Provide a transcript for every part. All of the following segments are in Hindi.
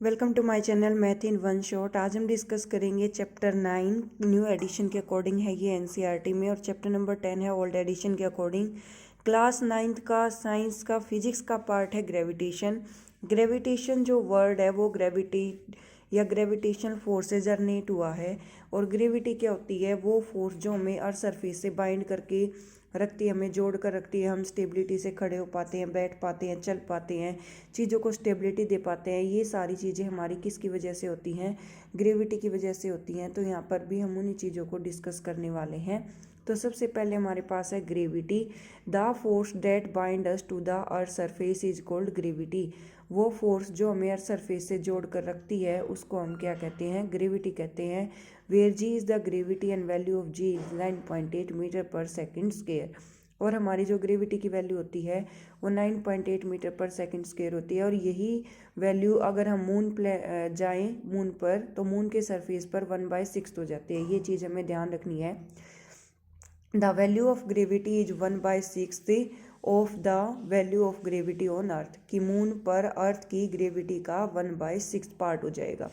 Welcome to my channel math in one shot. आज हम डिस्कस करेंगे चैप्टर 9 न्यू एडिशन के अकॉर्डिंग है ये एनसीईआरटी में, और चैप्टर नंबर 10 है ओल्ड एडिशन के अकॉर्डिंग। क्लास 9th का साइंस का फिजिक्स का पार्ट है ग्रेविटेशन। ग्रेविटेशन जो वर्ड है वो ग्रेविटी या ग्रेविटेशनल फोर्स से जनरेट हुआ है। और ग्रेविटी क्या होती है? वो फोर्स जो हमें अर्थ सरफेस से बाइंड करके रखती है, हमें जोड़ कर रखती है। हम स्टेबिलिटी से खड़े हो पाते हैं, बैठ पाते हैं, चल पाते हैं, चीज़ों को स्टेबिलिटी दे पाते हैं। ये सारी चीज़ें हमारी किसकी वजह से होती हैं? ग्रेविटी की वजह से होती हैं। तो यहाँ पर भी हम उन्हीं चीज़ों को डिस्कस करने वाले हैं। तो सबसे पहले हमारे पास है gravity. The force that bind us to the earth surface is called gravity. वो फोर्स जो हमें अर्थ सरफेस से जोड़ कर रखती है उसको हम क्या कहते हैं? ग्रेविटी कहते हैं। Where g is the gravity and value of g is 9.8 metre per second square. और हमारी जो ग्रेविटी की वैल्यू होती है वो 9.8 मीटर पर सेकेंड स्क्वायर होती है। और यही वैल्यू अगर हम जाएं मून पर, तो मून के सरफेस पर 1/6 हो जाती है। ये चीज़ हमें ध्यान रखनी है। The value of gravity is 1/6 of the value of gravity on earth, कि मून पर अर्थ की ग्रेविटी का 1/6 पार्ट हो जाएगा।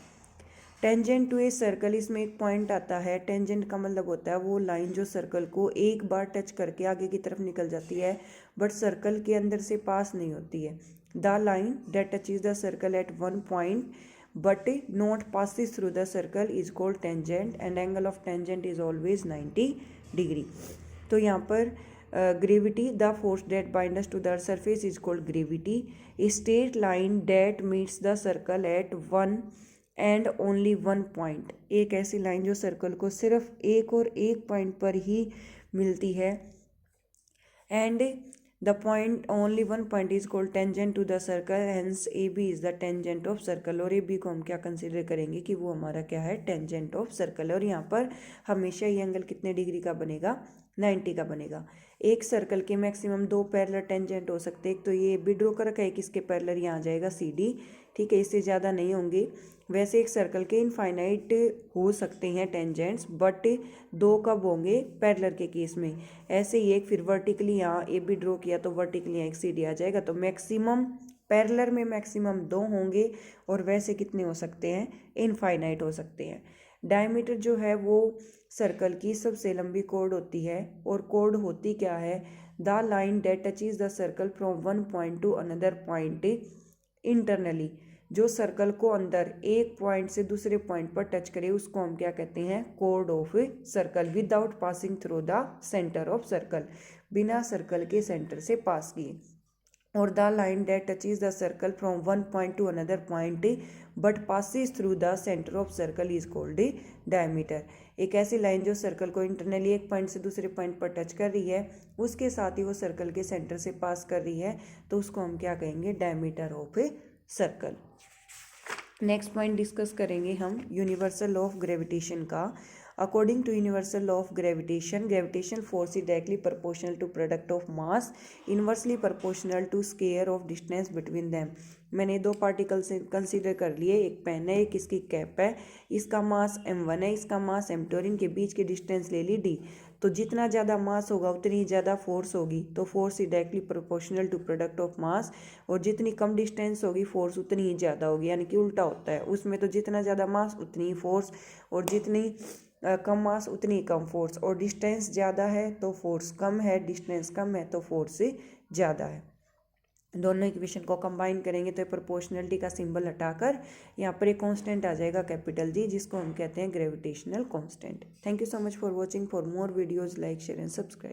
टेंजेंट टू ए सर्कल, इसमें एक पॉइंट आता है। टेंजेंट का मतलब होता है वो लाइन जो सर्कल को एक बार टच करके आगे की तरफ निकल जाती है, बट सर्कल के अंदर से पास नहीं होती है। The line that touches the circle at one point but not passes through the circle is called tangent, and angle of tangent is always 90 degree. तो यहाँ पर gravity, the force that bind us to the surface is called gravity. A straight line that meets the circle at one and only one point, एक ऐसी लाइन जो सर्कल को सिर्फ एक और एक पॉइंट पर ही मिलती है। And the point only one point is called tangent to the circle, hence A B is the tangent of circle. और ए बी को हम क्या कंसिडर करेंगे कि वो हमारा क्या है? Tangent of circle. और यहाँ पर हमेशा ये एंगल कितने डिग्री का बनेगा? 90 का बनेगा। एक सर्कल के मैक्सिमम 2 पैरेलल टेंजेंट हो सकते हैं। तो ये भी ड्रॉ कर रखा है कि इसके पैरेलल यहाँ आ जाएगा CD, ठीक है, इससे ज़्यादा नहीं होंगे। वैसे एक सर्कल के इनफाइनाइट हो सकते हैं टेंजेंट्स, बट 2 कब होंगे? पैरेलल के केस में। ऐसे ही एक फिर वर्टिकली यहाँ ए बी ड्रॉ किया तो वर्टिकली यहाँ एक CD आ जाएगा। तो मैक्सिमम पैरेलल में मैक्सिमम 2 होंगे, और वैसे कितने हो सकते हैं? इनफाइनाइट हो सकते हैं। डायमीटर जो है वो सर्कल की सबसे लंबी कोड होती है। और कोड होती क्या है? The line date touches the circle from one point two another point internally, जो सर्कल को अंदर एक पॉइंट से दूसरे पॉइंट पर टच करे उसको हम क्या कहते हैं? Code of circle. Without passing through the centre of circle, बिना सर्कल के सेंटर से पास किए। और the line date touches the circle from one point two another point but passes through the centre of circle is called diameter. एक ऐसी लाइन जो सर्कल को इंटरनली एक पॉइंट से दूसरे पॉइंट पर टच कर रही है, उसके साथ ही वो सर्कल के सेंटर से पास कर रही है, तो उसको हम क्या कहेंगे? Diameter of circle. Next point discuss करेंगे हम यूनिवर्सल लॉ ऑफ ग्रेविटेशन का। According to universal law of gravitation, gravitational force is directly proportional to product of mass, inversely proportional to square of distance between them. मैंने 2 पार्टिकल से कंसीडर कर लिए, एक पेन है, एक इसकी कैप है। इसका मास m1 है, इसका मास m2, और इनके बीच की डिस्टेंस ले ली d। तो जितना ज़्यादा मास होगा उतनी ज़्यादा फोर्स होगी। तो force is directly proportional to product of mass. और जितनी कम डिस्टेंस होगी फोर्स उतनी ही ज़्यादा होगी, यानी कि उल्टा होता है उसमें। तो जितना ज़्यादा मास उतनी ही फोर्स, और जितनी कम मास उतनी कम फोर्स। और डिस्टेंस ज़्यादा है तो फोर्स कम है, डिस्टेंस कम है तो फोर्स ज़्यादा है। दोनों इक्वेशन को कंबाइन करेंगे तो प्रोपोर्शनलिटी का सिंबल हटाकर यहाँ पर एक कांस्टेंट आ जाएगा कैपिटल G, जिसको हम कहते हैं gravitational constant. Thank you so much for watching. For more videos like share and subscribe.